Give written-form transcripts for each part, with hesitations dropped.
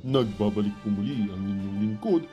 Nagbabalik po muli ang inyong lingkod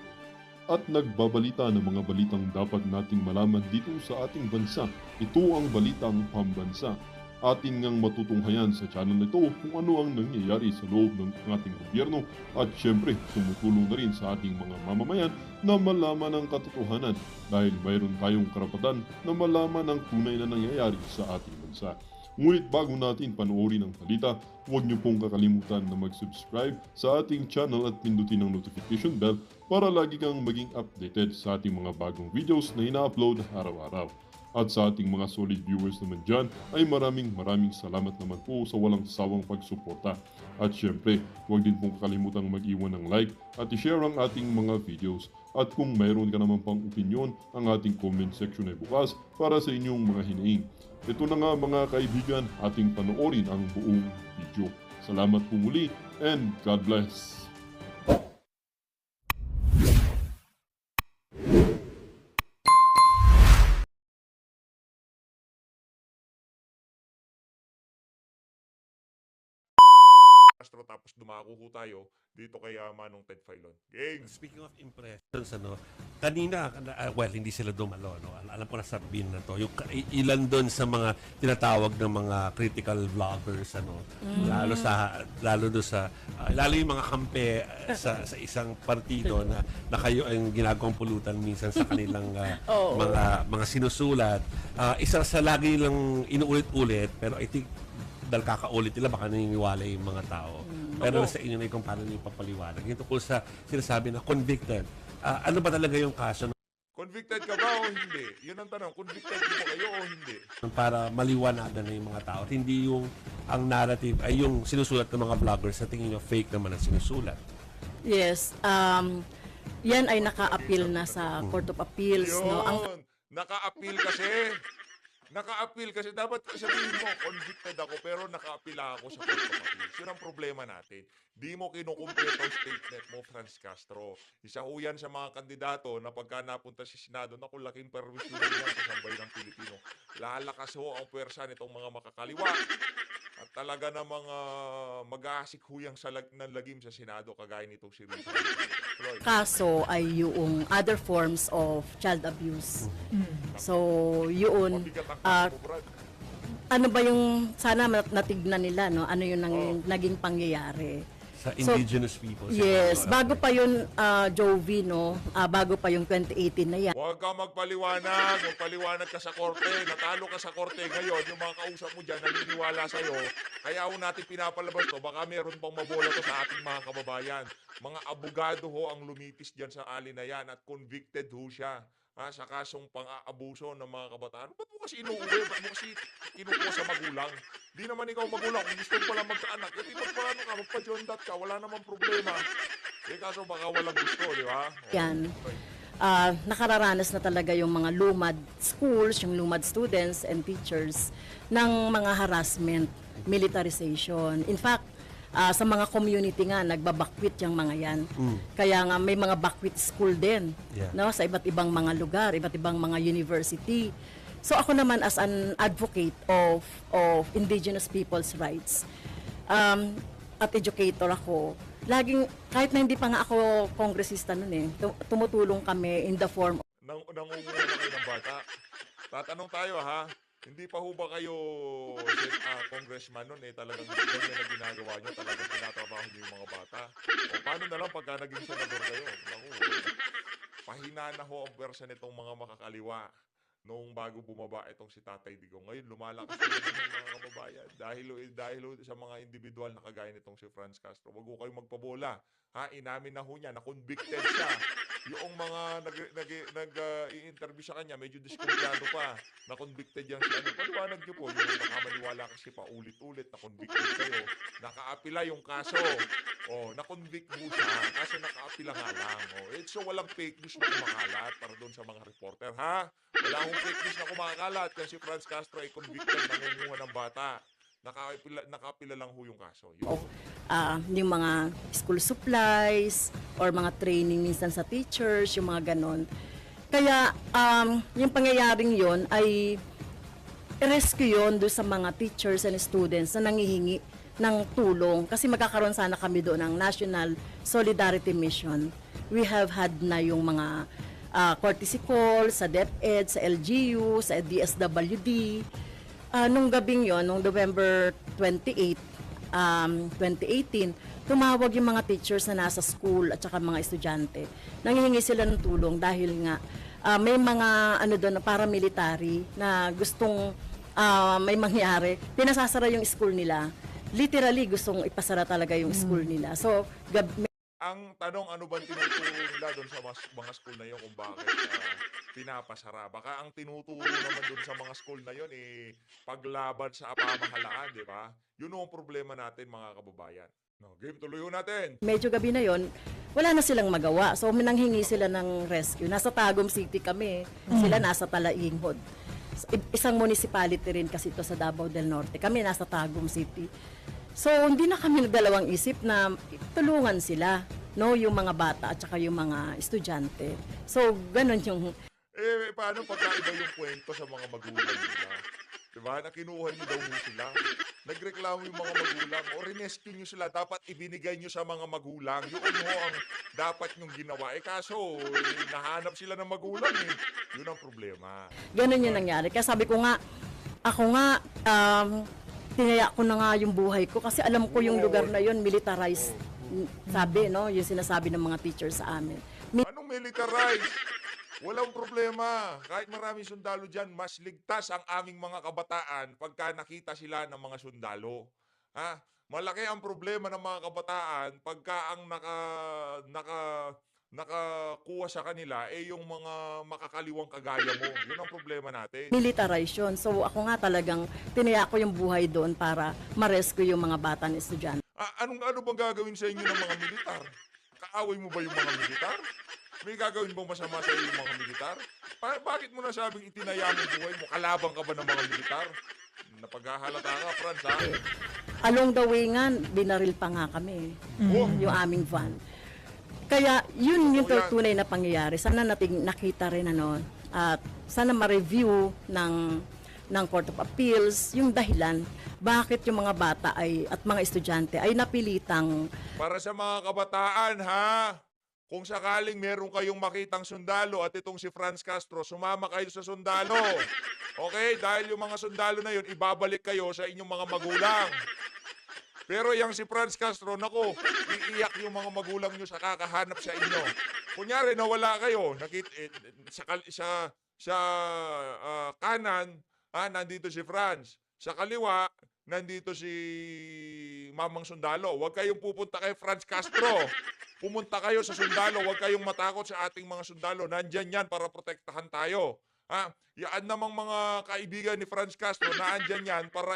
at nagbabalita ng mga balitang dapat nating malaman dito sa ating bansa. Ito ang Balitang Pambansa. Ating ngang matutunghayan sa channel nito kung ano ang nangyayari sa loob ng ating gobyerno at syempre tumutulong na rin sa ating mga mamamayan na malaman ang katotohanan dahil mayroon tayong karapatan na malaman ang tunay na nangyayari sa ating bansa. Ngunit bago natin panoorin ang balita, huwag niyo pong kakalimutan na mag-subscribe sa ating channel at pindutin ang notification bell para lagi kang maging updated sa ating mga bagong videos na ina-upload araw-araw. At sa ating mga solid viewers naman dyan ay maraming salamat naman po sa walang sawang pagsuporta. At syempre, huwag din pong kakalimutan mag-iwan ng like at i-share ang ating mga videos. At kung mayroon ka naman pang opinion, ang ating comment section ay bukas para sa inyong mga hinaing. Ito na nga mga kaibigan, ating panoorin ang buong video. Salamat po muli and God bless! Castro tapos dumako ho tayo dito kay Manong Ted Filon. Gang! Speaking of impressions, kanina, well, hindi sila dumalo, no? Alam ko na sabihin na to, yung ilan doon sa mga tinatawag ng mga critical vloggers, lalo yung mga kampe sa isang partido na kayo ang ginagawang pulutan minsan sa kanilang mga sinusulat. Isa sa lagi lang inuulit-ulit, pero I think dahil kakaulit nila, baka naniniwala yung mga tao. Pero sa inyo na kung paano nyo ipapaliwanag. Yung tungkol sa sinasabi na convicted. Ano ba talaga yung kaso? Convicted ka ba o hindi? Yun ang tanong. Convicted mo kayo o hindi? Para maliwanagan na yung mga tao. At hindi yung ang narrative ay yung sinusulat ng mga vloggers sa tingin nyo fake naman ang sinusulat. Yes. Yan ay naka-appeal na sa Court of Appeals. Yun! No? Naka-appeal kasi. Naka-appeal kasi dapat sabihin mo, convicted ako pero naka-appeal ako sa Court of Appeals. Yun ang problema natin. Di mo kinukumpleto ang statement mo, Franz Castro. Isa ho yan sa mga kandidato na pagka napunta sa Senado, naku, laking perwisyon yan sa sambay ng Pilipino. Lalakas ho ang pwersa nitong mga makakaliwa. At talaga na mga mag-aasik huyang ng lagim sa Senado kagaya nitong si Rizal. Kaso ay yung other forms of child abuse. So, yun. Mabigat ang kaso mo, Brad. Ano ba yung, sana natignan nila, no? Ano yung naging pangyayari. Sa indigenous people. Yes, bago pa yun, Jovi, no? Bago pa yung 2018 na yan. Huwag ka magpaliwanag. Magpaliwanag ka sa korte. Natalo ka sa korte ngayon. Yung mga kausap mo dyan, naniniwala sa'yo. Kaya ho natin pinapalabas to. Baka meron pang mabola to sa ating mga kababayan. Mga abogado ho ang lumitis dyan sa ali na yan at convicted ho siya. Sa kasong pang-aabuso ng mga kabataan. Ba't mo kasi inuuwi? Ba't mo kasi kinukuha sa magulang? Di naman ikaw magulang. Kung gusto mo pala magkaanak, ito magpaano ka, magpa-jondat ka, wala namang problema. Kaso baka walang gusto, di ba? Yan. Nakararanas na talaga yung mga lumad schools, yung lumad students and teachers ng mga harassment, militarization. In fact, sa mga community nga, nagbabakwit yung mga yan. Kaya nga may mga bakwit school din, no? Sa iba't ibang mga lugar, iba't ibang mga university. So ako naman as an advocate of indigenous people's rights, at educator ako, laging, kahit na hindi pa nga ako kongresista nun tumutulong kami in the form Nangunguna na kayo ng bata. Tatanong tayo ha, hindi pa ho ba kayo congressman nun talagang ganyan na ginagawa nyo, talagang tinatrabaho nyo yung mga bata? O paano na lang pagka naging senador kayo? Naku, pahina na ho ang pwersa nitong mga makakaliwa noong bago bumaba itong si Tatay Digong. Ngayon, lumalakas na ng mga kababayan. Dahil sa mga individual na kagaya nitong si Franz Castro. Wag ho kayong magpabola. Inamin na ho niya, na-convicted siya. Yung mga nag-i-interview sa kanya, medyo diskumpiyado pa. Na-convicted yan siya. Paliwanag niyo po, yung nakamaniwala kasi pa ulit-ulit, na-convicted kayo. Naka-apila yung kaso. Na-convict mo siya. Kaso naka-apila nga lang. So walang fake news na kumakalat para doon sa mga reporter, ha? Wala akong fake news na kumakalat kasi si Franz Castro ay convicted na nangunguha ng bata. Nakapila lang ho yung kaso. yung mga school supplies or mga training minsan sa teachers, yung mga ganon. Kaya yung pangyayaring yon ay rescue yun doon sa mga teachers and students na nangihingi ng tulong kasi magkakaroon sana kami doon ng National Solidarity Mission. We have had na yung mga courtesy call sa DepEd, sa LGU, sa DSWD. Nung gabing yon, nung November 28, 2018, tumawag yung mga teachers na nasa school at saka mga estudyante. Nanghihingi sila ng tulong dahil nga may mga doon na paramilitary na gustong may mangyari. Pinasasara yung school nila. Literally gustong ipasara talaga yung school nila. So Ang tanong, ano ba tinuturo nila doon sa mga school na yun kung bakit pinapasara? Baka ang tinuturo naman doon sa mga school na yun paglaban sa pamahalaan, di ba? Yun ang problema natin, mga kababayan. No, game, tuloy natin. medyo gabi na yon, wala na silang magawa. So minanghingi sila ng rescue. Nasa Tagum City kami. Sila nasa Talainghod. Isang municipality rin kasi ito sa Davao del Norte. Kami nasa Tagum City. So hindi na kami nagdalawang isip na tulungan sila, no, yung mga bata at saka yung mga estudyante. So ganun yung Paano pagkaiba yung kwento sa mga magulang nila? Diba? Na kinuha niyo daw sila. Nagreklamo yung mga magulang o rinescue niyo sila. Dapat ibinigay niyo sa mga magulang. Yun ho ang dapat nyong ginawa. Kaso, nahanap sila ng magulang Yun ang problema. ganun yung nangyari. Kaya sabi ko nga, ako nga, tinaya ko na nga yung buhay ko kasi alam ko yung lugar na yun, militarized. Sabi, no, yung sinasabi ng mga teachers sa amin. Anong militarized? Walang problema. Kahit maraming sundalo dyan, mas ligtas ang aming mga kabataan pagka nakita sila ng mga sundalo. Ha? Malaki ang problema ng mga kabataan pagka ang nakakuha sa kanila yung mga makakaliwang kagaya mo. Yun ang problema natin. Militarization. So ako nga talagang tinaya ko yung buhay doon para ma-rescue yung mga bata na estudyante. Ano bang gagawin sa inyo ng mga militar? Kaaway mo ba yung mga militar? May gagawin bang masama sa iyo yung mga militar? Bakit mo nasabing itinaya mo buhay mo? Kalabang ka ba ng mga militar? Napaghahalata ka, Franz, ha? Along the way nga, binaril pa nga kami. Oh, Yung aming van. Kaya yun yung Totoo yan. tunay na pangyayari. Sana nating nakita rin at sana ma-review ng Court of Appeals yung dahilan bakit yung mga bata at mga estudyante ay napilitang para sa mga kabataan, ha? Kung sakaling meron kayong makitang sundalo at itong si Franz Castro, sumama kayo sa sundalo. Okay? Dahil yung mga sundalo na yun, ibabalik kayo sa inyong mga magulang. Pero yung si Franz Castro, nako, iiyak yung mga magulang nyo sa kakahanap sa inyo. Kunyari, nawala kayo, sa kanan, nandito si Franz. Sa kaliwa, nandito si Mamang Sundalo. Huwag kayong pupunta kay Franz Castro. Pumunta kayo sa sundalo. Huwag kayong matakot sa ating mga sundalo. Nandyan yan para protektahan tayo. Yaan namang mga kaibigan ni Franz Castro, naandyan yan para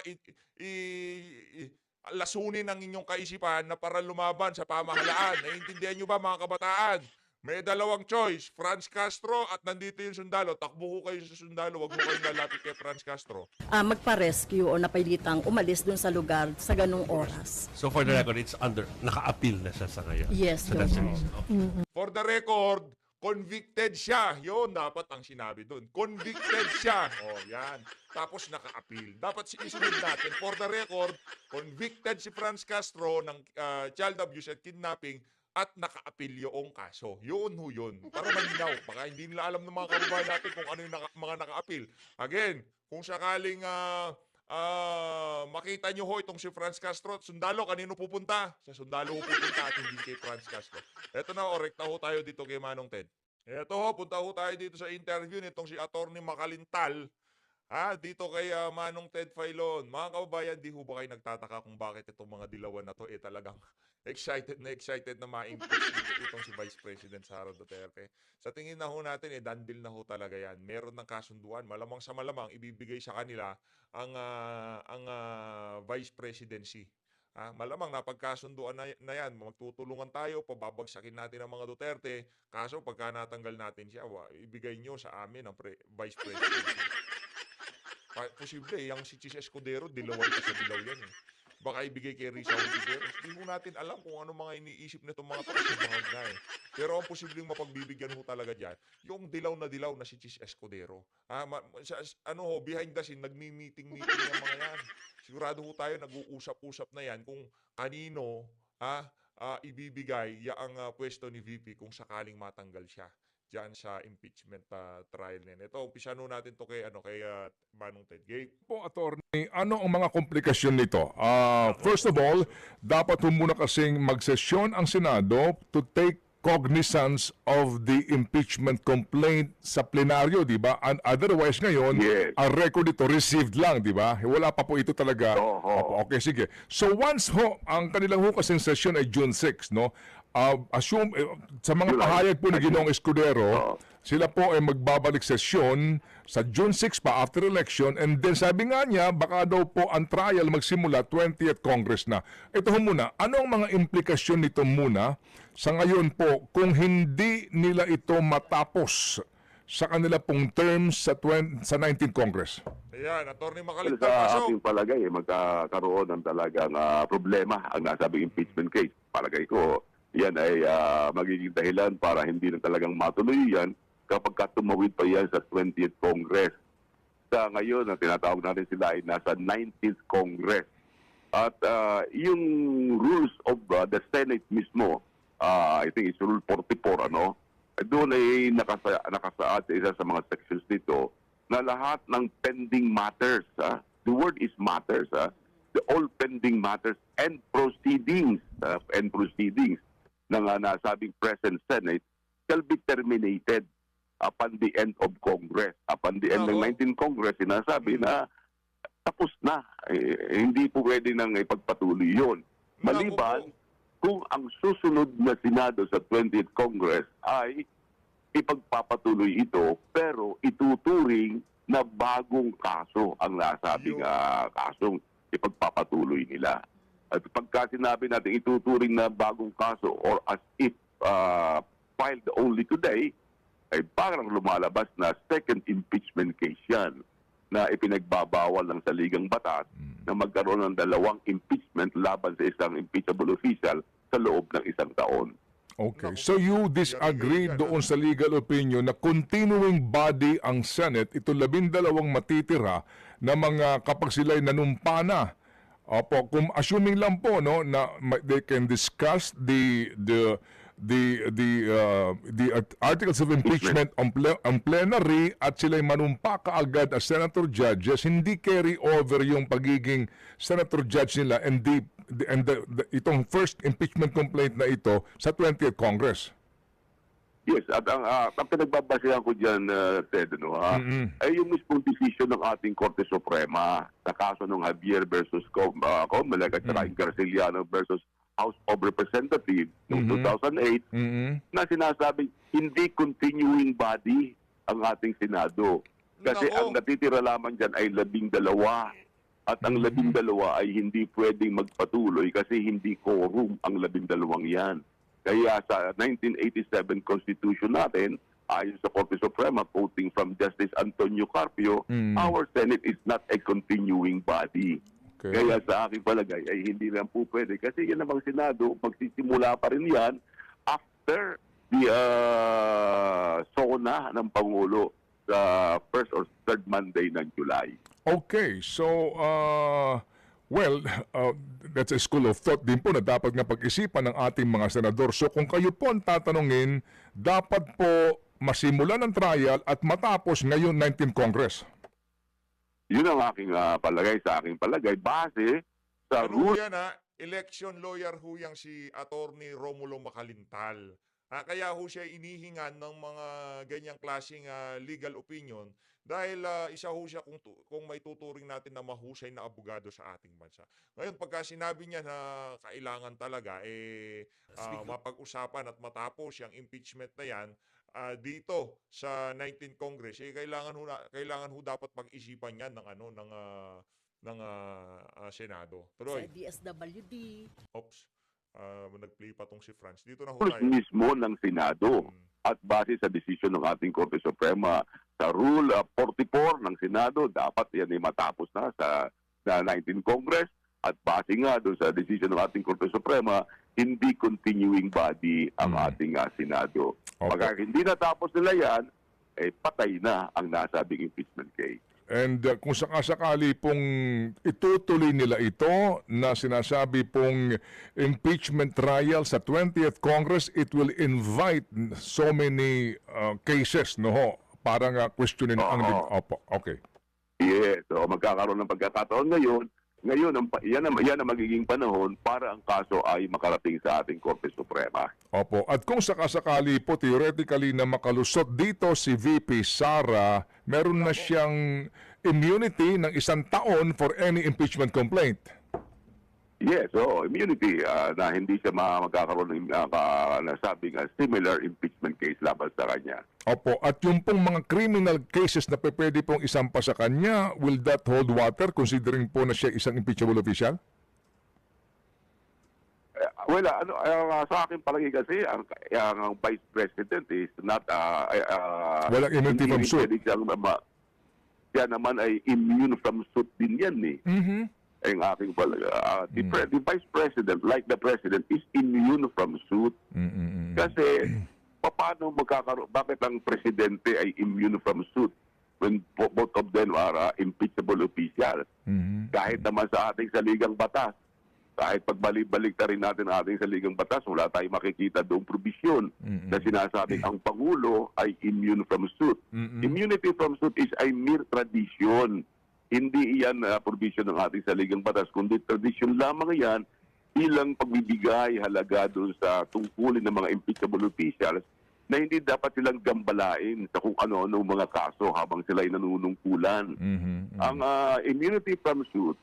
lasunin ang inyong kaisipan na para lumaban sa pamahalaan. Naiintindihan nyo ba, mga kabataan? May dalawang choice, Franz Castro at nandito yung sundalo. Takbo ko kayo sa sundalo, wag mo kayong lalapit kay Franz Castro. magpa-rescue o napilitang umalis dun sa lugar sa ganung oras. So for the record, it's naka-appeal na siya sa ngayon. Yes, So that's the Your reason. Okay. For the record, convicted siya. Yun, dapat ang sinabi doon. Convicted siya. Yan. Tapos naka-appeal. Dapat isunod natin. For the record, convicted si Franz Castro ng child abuse at kidnapping at naka-appeal yung kaso. Yun. Para malinaw. Baka hindi nila alam ng mga kababayan natin kung ano yung mga naka-appeal. Again, kung sakaling makita nyo ho itong si Franz Castro at sundalo, kanino pupunta? Sa sundalo ho pupunta at hindi kay Franz Castro. Eto na, rekta ho tayo dito kay Manong Ted. Eto ho, punta ho tayo dito sa interview nitong si Attorney Makalintal. Dito kay Manong Ted Filon. Mga kababayan, di ho ba kayo nagtataka kung bakit itong mga dilawan na to talagang excited na ma-impeach itong si Vice President Sara Duterte. Sa tingin na ho natin, done deal na ho talaga yan. Meron ng kasunduan. Malamang sa malamang, ibibigay sa kanila ang Vice Presidency. Malamang napagkasunduan na yan. Magtutulungan tayo, pababagsakin natin ang mga Duterte. Kaso pagka natanggal natin siya, ibigay nyo sa amin ang Vice Presidency. Posible, yung si Chis Escudero, dilawan ka sa dilaw yan. Baka ibigay kay Rizal Escudero. Hindi mo natin alam kung ano mga iniisip nitong mga to. Kasi mga Pero ang posibleng mapagbibigyan ho talaga diyan, yung dilaw na si Chis Escudero. Behind the scene, nagmi-meeting-meeting yung mga yan. Sigurado ho tayo, nag-uusap-usap na yan kung kanino ibibigay ang pwesto ni VP kung sakaling matanggal siya diyan sa impeachment trial na yan. Ito, umpisa nun natin to kay Manong Ted Gate. Po, attorney, ano ang mga komplikasyon nito? First of all, dapat ho muna kasing magsesyon ang Senado to take cognizance of the impeachment complaint sa plenaryo, di ba? And otherwise ngayon, Yes. ang record ito received lang, di ba? Wala pa po ito talaga. Oo. Opo, okay, sige. So once ho, ang kanilang ho kasing session ay June 6, no? Assume, sa mga July. pahayag po ni Ginoong Escudero, Oo. sila po ay magbabalik sesyon sa June 6 pa after election, and then sabi nga niya baka daw po ang trial magsimula 20th Congress na. Ito ho muna, ano ang mga implikasyon nito muna sa ngayon po kung hindi nila ito matapos sa kanila pong terms sa 19th Congress? Ayan, Attorney Well, Makalintang, sa pasok. aking palagay, magkakaroon ng talagang problema ang nasabing impeachment case. Palagay ko, yan ay magiging dahilan para hindi na talagang matuloy yan kapag tumawid pa yan sa 20th Congress. Sa ngayon, ang tinatawag natin sila ay nasa 19th Congress. At yung rules of the Senate mismo, I think it's Rule 44, doon ay nakasaad sa isa sa mga sections dito na lahat ng pending matters, the word is matters, the all pending matters and proceedings ng nasabing present Senate shall be terminated upon the end of Congress. Upon the end ng 19th Congress, sinasabi na tapos na. Hindi po pwede nang ipagpatuloy yun. Maliban kung ang susunod na Senado sa 20th Congress ay ipagpapatuloy ito pero ituturing na bagong kaso ang nasabing kasong ipagpapatuloy nila. At pagka sinabi natin ituturing na bagong kaso or as if filed only today, ay parang lumalabas na second impeachment case yan na ipinagbabawal ng saligang batas na magkaroon ng dalawang impeachment laban sa isang impeachable official sa loob ng isang taon. Okay, so you disagree doon sa legal opinion na continuing body ang Senate, ito 12 matitira na mga kapag sila'y nanumpa na. Opo, kung assuming lang po no na they can discuss the articles of impeachment on plenary at sila'y manumpa kaagad as senator judges, hindi carry over yung pagiging senator judge nila and itong first impeachment complaint na ito sa 20th Congress. Yes, at ang pinagbabasehan ko dyan, Ted, ay yung mismong decision ng ating Korte Suprema sa kaso ng Javier versus Comelec at saka Garciliano versus House of Representatives noong 2008 na sinasabing hindi continuing body ang ating Senado. Kasi ang natitira lamang dyan ay 12 at ang 12 ay hindi pwedeng magpatuloy kasi hindi quorum ang 12 yan. Kaya sa 1987 Constitution natin, ayon sa Korte Suprema, quoting from Justice Antonio Carpio, our Senate is not a continuing body. Okay. Kaya sa aking palagay ay hindi lang po pwede. Kasi yan namang Senado, magsisimula pa rin yan after the SONA ng Pangulo sa first or third Monday ng July. Okay, so that's a school of thought din po na dapat nga pag-isipan ng ating mga senador. So kung kayo po ang tatanungin, dapat po masimulan ang trial at matapos ngayon 19th Congress. Yun ang aking palagay sa aking palagay. Base sa Ano rule. yan election lawyer ho yang si Attorney Romulo Macalintal. Kaya ho siya inihingan ng mga ganyang klaseng legal opinion dahil isa ho siya kung may tuturing natin na mahusay na abogado sa ating bansa. Ngayon, pagka sinabi niya na kailangan talaga mapag-usapan at matapos yung impeachment na yan dito sa 19th Congress, kailangan ho dapat pag-isipan yan ng Senado. Sa Tuloy. DSWD. Oops. Nag-play pa tong si Franz. Dito na ho rules tayo. mismo ng Senado at base sa desisyon ng ating Korte Suprema sa Rule 44 ng Senado, dapat yan ay matapos na sa 19th Congress at base nga doon sa desisyon ng ating Korte Suprema, hindi continuing body ang Mm. ating Senado. Opo. Pag hindi natapos nila yan, patay na ang nasabing impeachment case. And kung sakasakali pong itutuloy nila ito na sinasabi pong impeachment trial sa 20th Congress, it will invite so many cases, no ho? Parang questionin ang... Oo. Opo, okay. Yes, so magkakaroon ng pagkakataon ngayon. Ngayon, yan ang magiging panahon para ang kaso ay makarating sa ating Korte Suprema. Opo. At kung sakasakali po, theoretically na makalusot dito si VP Sara, meron na siyang immunity ng 1 taon for any impeachment complaint. Yes, so immunity na hindi siya magkakaroon ng nasabing similar impeachment case laban sa kanya. Opo. At yung pong mga criminal cases na pwede pong isampa sa kanya, will that hold water considering po na siya isang impeachable official? Well, sa akin palagi kasi, ang Vice President is not... Walang immunity from suit. Siya naman ay immune from suit din yan eh. Mm-hmm. Ang aking the Vice President, like the President, is immune from suit. Mm-hmm. Kasi, paano bakit ang Presidente ay immune from suit when both of them are impeachable officials? Mm-hmm. Kahit naman sa ating saligang batas, kahit pagbalik-balik na rin natin ang ating saligang batas, wala tayong makikita doong probisyon na sinasabing ang Pangulo ay immune from suit. Immunity from suit is a mere tradition. Hindi iyan provision ng ating saligang batas, kundi tradisyon lamang yan bilang pagbibigay halaga doon sa tungkulin ng mga impeachable officials na hindi dapat silang gambalain sa kung ano-ano mga kaso habang sila ay nanunungkulan. Ang immunity from suit,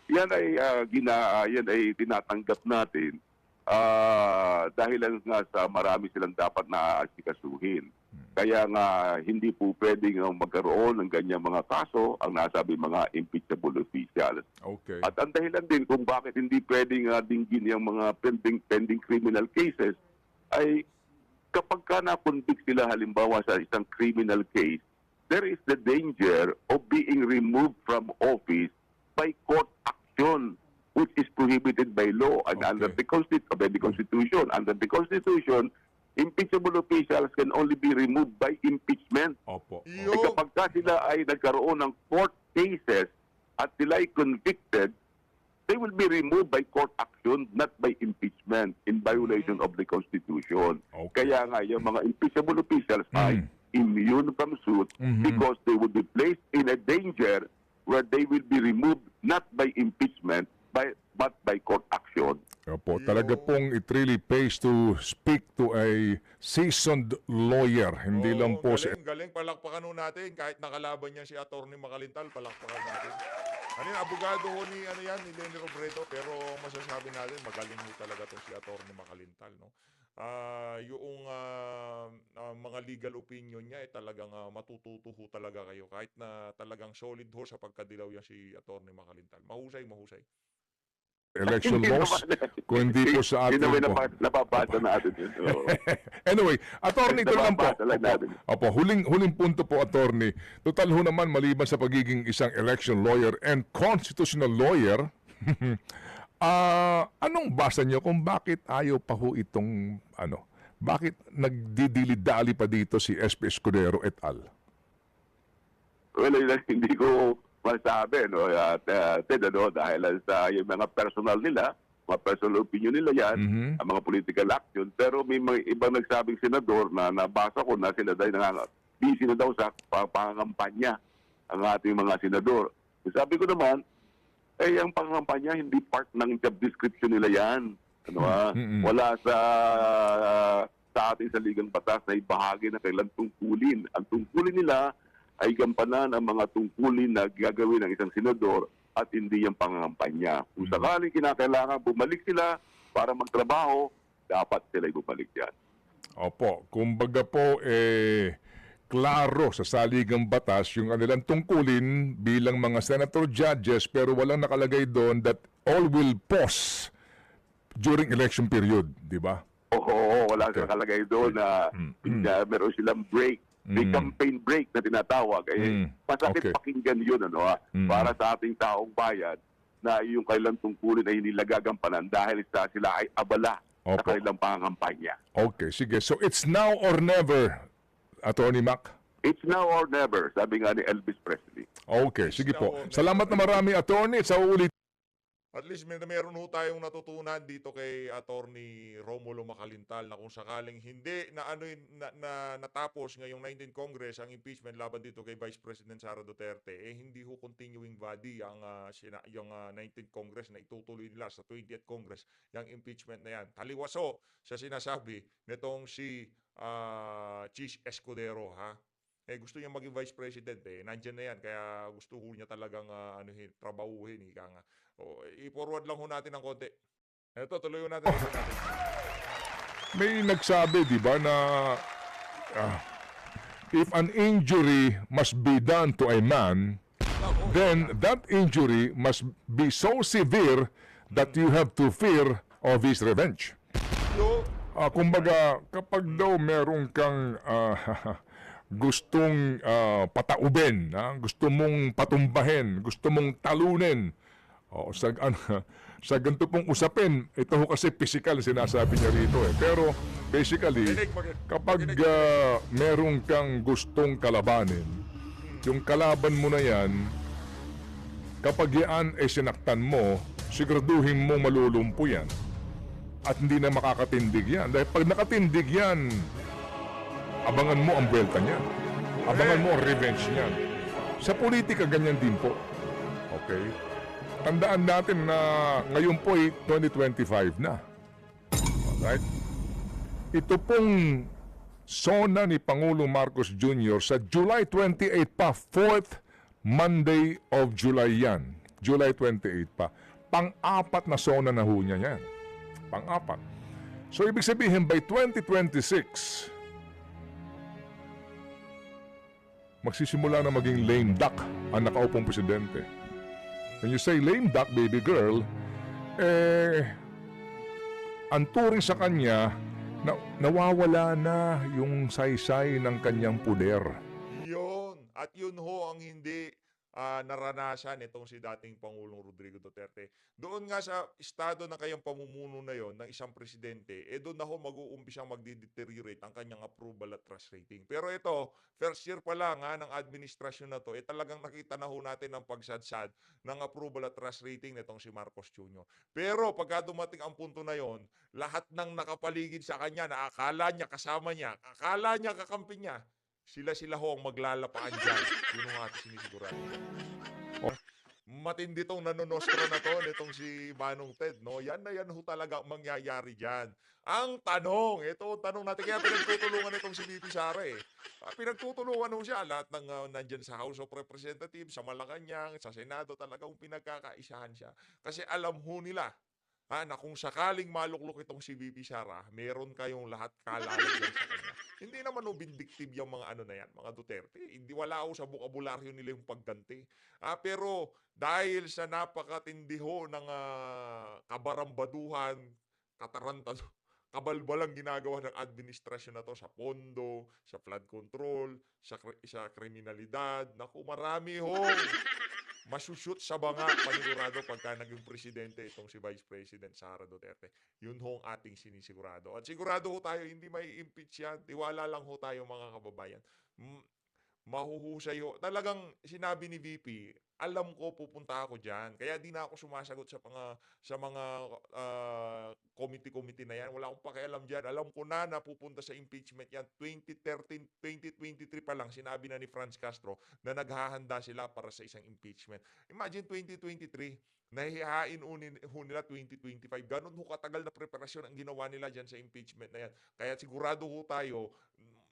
yan ay tinatanggap natin dahil lang nga sa marami silang dapat na asikasuhin. Kaya nga hindi po pwedeng magkaroon ng ganyang mga kaso ang nasabi mga impeachable officials. Okay. At ang dahilan din kung bakit hindi pwedeng dinggin yung mga pending criminal cases ay kapag ka na-convict sila halimbawa sa isang criminal case, there is the danger of being removed from office by court action, which is prohibited by law and under the Constitution. Under the Constitution, impeachable officials can only be removed by impeachment. Opo. Kapag ka sila ay nagkaroon ng court cases at sila ay convicted, they will be removed by court action, not by impeachment in violation of the Constitution. Okay. Kaya nga, yung mga impeachable officials ay immune from suit because they will be placed in a danger where they will be removed not by impeachment but by court action. Opo, talaga pong it really pays to speak to a seasoned lawyer. Hindi lang po si... Galing, palakpakan nun natin. Kahit nakalaban niya si Atty. Makalintal, palakpakan natin. Ano yung abogado ho ni Lenny Robredo, pero masasabi natin, magaling ho talaga itong si Atty. Makalintal, no? Yung mga legal opinion niya, talagang matututo ho talaga kayo. Kahit na talagang solid ho sa pagkadilaw yan si Atty. Makalintal. Mahusay. election laws, kung hindi po sa ating... Napapasa natin yun. Anyway, attorney, ito lang po. Napapasa lang natin. Opo, huling punto po, attorney. Total ho naman, maliban sa pagiging isang election lawyer and constitutional lawyer, anong basa niyo kung bakit ayaw pa ho itong, bakit nagdidili-dali pa dito si SP Escudero et al.? Well, hindi ko masabi, no? Dahil sa yung mga personal nila, mga personal opinion nila yan, ang mga political action. Pero may mga ibang nagsabing senador na nabasa ko na sila dahil busy na daw sa pangangampanya ang ating mga senador. Sabi ko naman, ang pangangampanya hindi part ng job description nila yan. Wala sa ating saligang batas na ibahagi na kailan tungkulin. Ang tungkulin nila ay gampanan ang mga tungkulin na gagawin ng isang senador at hindi yung pangangampanya. Kung sakaling kinakailangan bumalik sila para magtrabaho, dapat sila bumalik yan. Opo, kumbaga po, klaro sa saligang batas yung kanilang tungkulin bilang mga senator judges, pero walang nakalagay doon that all will pause during election period, di ba? Oo, wala silang nakalagay doon na meron silang break. May campaign break na tinatawag. Masakit pakinggan yun para sa ating taong bayan na yung kailang tungkulin ay hindi nagagampanan dahil sila ay abala sa Opo. kanilang pangangampanya. Okay, sige. So it's now or never, Attorney Mac? It's now or never, sabi nga ni Elvis Presley. Okay, sige now po. or never. Salamat na marami, Attorney. Sa uulit. At least meron ho tayong natutunan dito kay Attorney Romulo Macalintal na kung sakaling hindi na natapos ngayong 19th Congress ang impeachment laban dito kay Vice President Sara Duterte, hindi ho continuing body ang 19th Congress na itutuloy nila sa 20th Congress yung impeachment na yan. Taliwaso sa sinasabi nitong si Chis Escudero, ha? Gusto niya maging Vice President, nandiyan na yan, kaya gusto ho niya talagang trabahuhin, ika nga. I-forward lang ho natin ng konti. Ito, tuloy ho natin. May nagsabi, di ba, na if an injury must be done to a man, then that injury must be so severe that you have to fear of his revenge. Yo, Kumbaga, kapag daw meron kang gustong pataubin, gusto mong patumbahin, gusto mong talunin, sa ganito pong usapin, ito ho kasi physical sinasabi niya rito Pero basically, kapag meron kang gustong kalabanin, yung kalaban mo na yan, kapag yan ay sinaktan mo, siguraduhin mo malulumpo yan. At hindi na makakatindig yan. Dahil pag nakatindig yan, abangan mo ang buwelta niya. Abangan mo ang revenge niya. Sa politika, ganyan din po. Okay? Tandaan natin na ngayon po ay 2025 na. Alright? Ito pong SONA ni Pangulong Marcos Jr. sa July 28 pa, 4th Monday of July yan. July 28 pa. Pang-apat na SONA na ho niya yan. Pang-apat. So, ibig sabihin, by 2026, magsisimula na maging lame duck ang nakaupong presidente. When you say lame duck, baby girl, ang turing sa kanya, nawawala na yung saysay ng kanyang puder. yun. At yun ho ang hindi naranasan itong si dating Pangulong Rodrigo Duterte. Doon nga sa estado ng kanyang pamumuno na yon ng isang presidente, doon na ho mag-uumpisang magdi-deteriorate ang kanyang approval at trust rating. Pero ito, first year pa lang ng administrasyon na to, talagang nakita na ho natin ang pagsadsad ng approval at trust rating nitong si Marcos Jr. Pero pagka dumating ang punto na yon, lahat ng nakapaligid sa kanya na akala niya kasama niya, akala niya kakampi niya, sila ho ang maglalapaan dyan. Yun ang ating sinisigurado. Matindi tong nanonostra na to nitong si Manong Ted, no? Yan ho talaga ang mangyayari dyan. Ang tanong, ito tanong natin, kaya pinagtutulungan itong si VP Sara pinagtutulungan ho siya, lahat ng nandyan sa House of Representatives, sa Malacanang, sa Senado, talagang pinagkakaisahan siya. Kasi alam ho nila, na kung sakaling maluklok itong si VP Sara, meron kayong lahat kalalagyan sa kanya. Hindi naman vindictive yung mga na yan, mga Duterte. Hindi wala sa bukabularyo nila yung pagganti. Pero dahil sa napakatindi ho ng kabarambaduhan, kabalbalang ginagawa ng administrasyon na to sa pondo, sa flood control, sa kriminalidad, naku, marami ho masushoot sa banga panigurado pagka naging presidente itong si Vice President Sara Duterte. Yun ho ang ating sinisigurado. At sigurado ho tayo hindi may impeach yan. Tiwala lang ho tayo mga kababayan. Mahuhusay ho. Talagang sinabi ni VP, alam ko pupunta ako diyan. Kaya di na ako sumasagot sa mga committee na yan. Wala akong pakialam diyan. Alam ko na pupunta sa impeachment yan. 2023 pa lang sinabi na ni Franz Castro na naghahanda sila para sa isang impeachment. Imagine 2023, nahihain ho nila 2025. Ganun ho katagal na preparasyon ang ginawa nila diyan sa impeachment na yan. Kaya sigurado ho tayo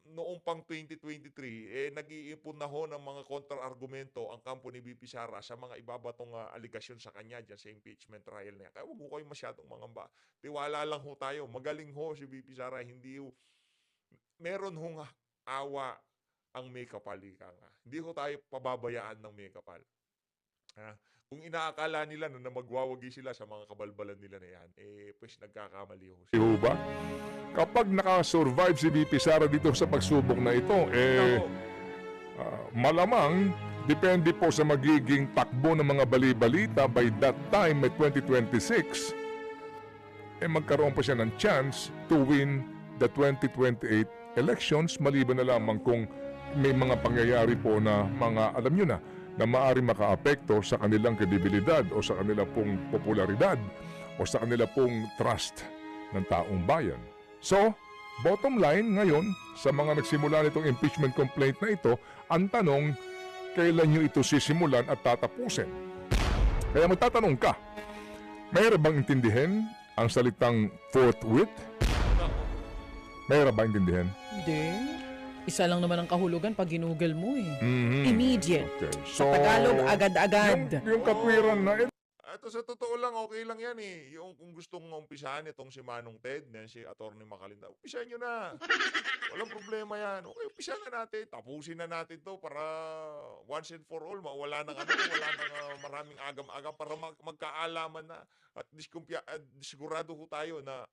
noong pang 2023, nag-iipon na ho ng mga kontra-argumento ang kampo ni VP Sara sa mga ibabatong aligasyon sa kanya dyan sa impeachment trial na yan. Kaya huwag ho kayo masyadong mangamba. Tiwala lang ho tayo. Magaling ho si VP Sara. Hindi ho, meron hong awa ang may kapal. Hindi ho tayo pababayaan ng may kapal. Kung inaakala nila na magwawagi sila sa mga kabalbalan nila na yan, pues nagkakamali ho sila. Ba? Kapag nakasurvive si VP Sara dito sa pagsubok na ito, malamang depende po sa magiging takbo ng mga bali-balita by that time, may 2026, magkaroon pa siya ng chance to win the 2028 elections, maliban na lamang kung may mga pangyayari po na mga, alam nyo na maaari makaapekto sa kanilang kredibilidad o sa kanila pong popularidad o sa kanila pong trust ng taong bayan. So, bottom line ngayon, sa mga nagsimula nitong impeachment complaint na ito, ang tanong, kailan nyo ito sisimulan at tatapusin? Kaya magtatanong ka, mayroon bang intindihin ang salitang forthwith? Mayroon bang intindihin? Hindi. Isa lang naman ang kahulugan pag ginugol mo eh. Mhm. Immediate. Okay. Sa Tagalog, agad-agad. Yung katwiran na Ito sa totoo lang, okay lang yan eh. Yung kung gustong umpisahan itong si Manong Ted, na si Atty. Macalinda, umpisahan nyo na. Walang problema yan. Okay, umpisahan na natin. Tapusin na natin to para once and for all, mawala ng wala nang maraming agam-agam para magkaalaman na. At sigurado ho tayo na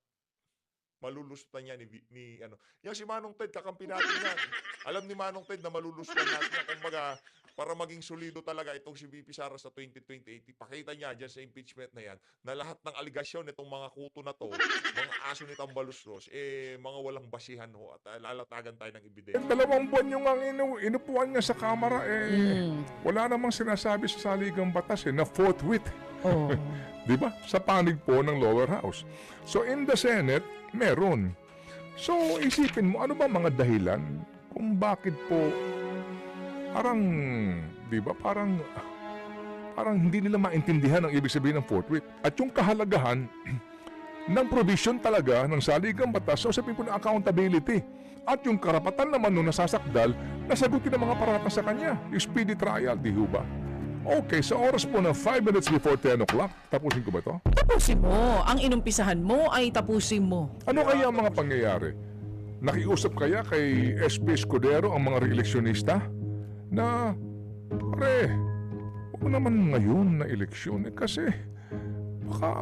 malulusutan niya ni ano. Yung si Manong Ted, kakampi natin yan. Alam ni Manong Ted na malulusutan natin yan. Kumbaga, para maging solido talaga itong si VP Sara sa 2028, ipakita niya dyan sa impeachment na yan na lahat ng aligasyon nitong mga kuto na to, mga aso ni Tambaluslos, mga walang basihan ho at lalatagan tayo ng ebidensya. 2 buwan yung ang inupuan niya sa kamera wala namang sinasabi sa saligang batas na forthwith. Oh. Di ba? Sa panig po ng lower house. So in the Senate, meron. So isipin mo, ano ba mga dahilan kung bakit po parang, di ba, parang hindi nila maintindihan ang ibig sabihin ng forthwith. At yung kahalagahan ng provision talaga ng saligang batas, so sabihin po ng accountability. At yung karapatan naman nung nasasakdal, nasagutin ng mga paratang sa kanya, yung speedy trial, di ho ba? Okay, sa oras po na 5 minutes before 10 o'clock, tapusin ko ba ito? Tapusin mo. Ang inumpisahan mo ay tapusin mo. Ano kaya ang mga pangyayari? Nakiusap kaya kay SP Escudero ang mga reeleksyonista na, pare, huwag naman ngayon na eleksyon kasi baka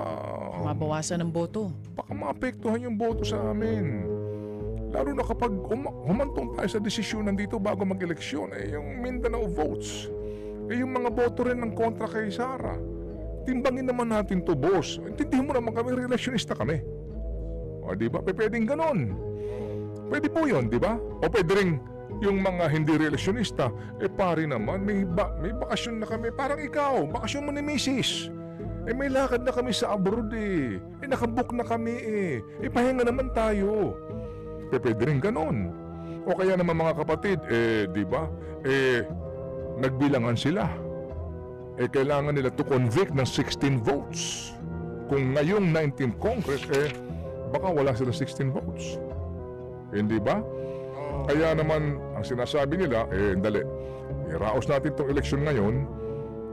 Mabawasan ng boto. baka maapektuhan yung boto sa amin. Lalo na kapag humantong tayo sa desisyon nandito bago mag-eleksyon, yung Mindanao votes, yung mga boto rin ng kontra kay Sara. Timbangin naman natin to, boss. Intindihin mo naman kami, reeleksyonista kami. O, di ba? Pwedeng ganon. Pwede po yun, di ba? O pwede rin yung mga hindi reeleksyonista, pare naman, may bakasyon na kami. Parang ikaw, bakasyon mo ni misis. May lakad na kami sa abroad nakabook na kami pahinga naman tayo. Pwede rin ganon. O kaya naman mga kapatid, di ba? Nagbilangan sila. Kailangan nila to convict ng 16 votes. Kung ngayong 19th Congress, baka wala sila 16 votes. Hindi ba? Kaya naman, ang sinasabi nila, dali, iraos natin itong eleksyon ngayon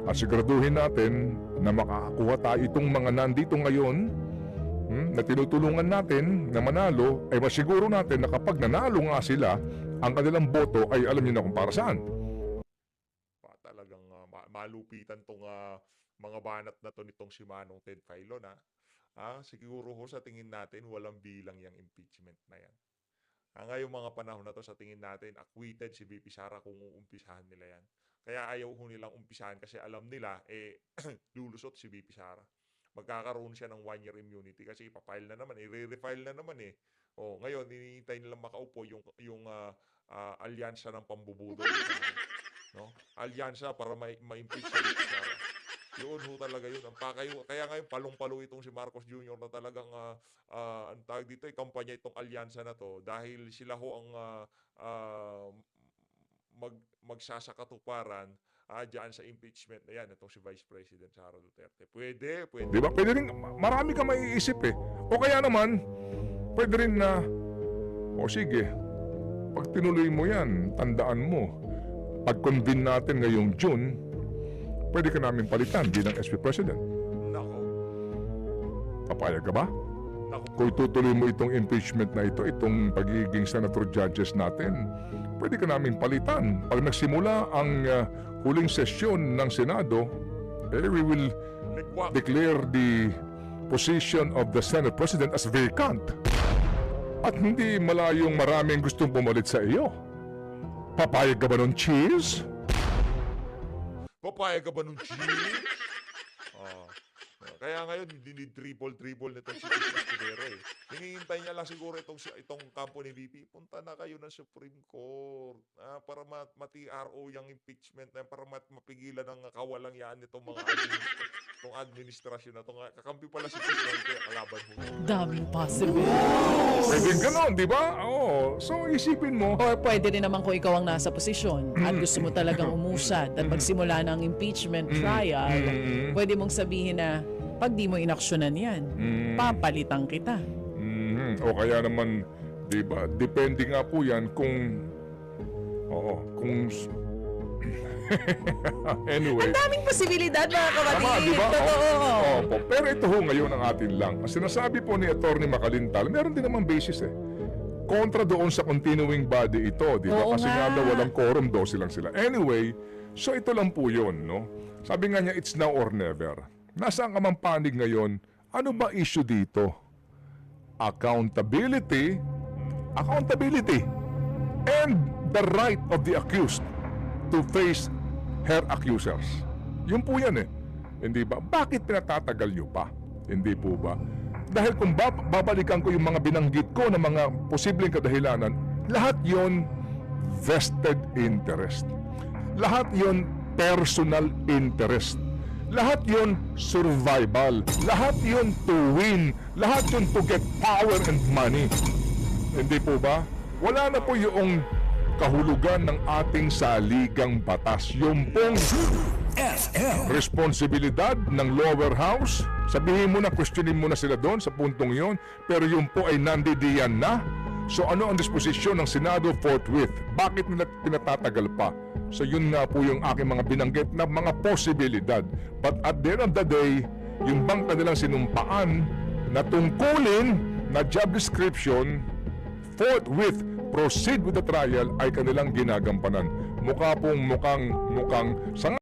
at siguraduhin natin na makakakuha tayo itong mga nandito ngayon na tinutulungan natin na manalo, ay masiguro natin na kapag nanalo nga sila, ang kanilang boto ay alam niyo na kung para saan. Talagang malupitan tong mga banat na to nitong si Manong Ted Filon siguro ho sa tingin natin walang bilang yung impeachment na yan. Ngayong mga panahon na to sa tingin natin acquitted si VP Sara kung uumpisahan nila yan. Kaya ayaw ho nilang umpisahan kasi alam nila lulusot si VP Sara. Magkakaroon siya ng 1-year immunity kasi ipapile na naman, i-refile na naman ngayon hinihintay nilang makaupo yung alyansa ng pambubudol. No? Alyansa para ma-impeach si VP Sara. Yun ho talaga yun. Kaya ngayon palong-palo itong si Marcos Jr. na talagang ang tawag dito kampanya itong alyansa na to dahil sila ho ang magsasakatuparan diyan sa impeachment na yan itong si Vice President Sara Duterte. Pwede. Di ba? Pwede rin, marami ka maiisip O kaya naman, pwede rin na, sige, pag tinuloy mo yan, tandaan mo, pag-convene natin ngayong June, pwede ka namin palitan bilang SP President. Nako. Papayag ka ba? Nako. Kung itutuloy mo itong impeachment na ito, itong pagiging senator judges natin, pwede ka namin palitan. Pag nagsimula ang huling sesyon ng Senado, we will declare the position of the Senate President as vacant. At hindi malayong maraming gustong pumalit sa iyo. Papayag ka ba nun, Cheese? Papayag ka ba nung cheese? Kaya ngayon, dinidribble nitong si Tito Escudero eh. Hinihintay niya lang siguro itong kampo ni VP. Punta na kayo ng Supreme Court para ma-TRO yung impeachment na yan, para mapigilan ang kawalang yan itong mga itong administrasyon na ito. Kakampi pala si Presidente, kalaban mo. Daming possible. Pwede ganon, di ba? Oo. So, isipin mo, Or pwede rin naman kung ikaw ang nasa posisyon at gusto mo talagang umusad at magsimula ng impeachment trial, pwede mong sabihin na pag di mo inaksyonan yan, papalitan kita. O kaya naman, di ba, depende nga po yan kung, anyway. Daming posibilidad mga kapatid. Tama, di ba? Totoo. Opo. Pero ito ho ngayon ang atin lang. Ang sinasabi po ni Atty. Macalintal, meron din naman basis eh. Kontra doon sa continuing body ito, di ba? Oo Kasi nga. nga daw walang quorum, 12 lang sila. Anyway, so ito lang po yun, no? Sabi nga niya, it's now or never. Nasaan ka mang panig ngayon? Ano ba issue dito? Accountability, and the right of the accused to face her accusers. Yun po yan eh. Hindi ba? Bakit pinatatagal nyo pa? Hindi po ba? Dahil kung babalikan ko yung mga binanggit ko na mga posibleng kadahilanan, lahat yon vested interest. Lahat yon personal interest. Lahat yon survival. Lahat yon to win. Lahat yon to get power and money. Hindi po ba? Wala na po yung kahulugan ng ating saligang batas. Yung pong responsibilidad ng lower house. Sabihin mo na, questionin mo na sila doon sa puntong yon. Pero yung po ay nandidiyan na. So ano ang disposisyon ng Senado forthwith? Bakit nila pinatatagal pa? So yun nga po yung aking mga binanggit na mga posibilidad. But at the end of the day, yung bang kanilang sinumpaan na tungkulin na job description, forthwith proceed with the trial ay kanilang ginagampanan. Mukhang sa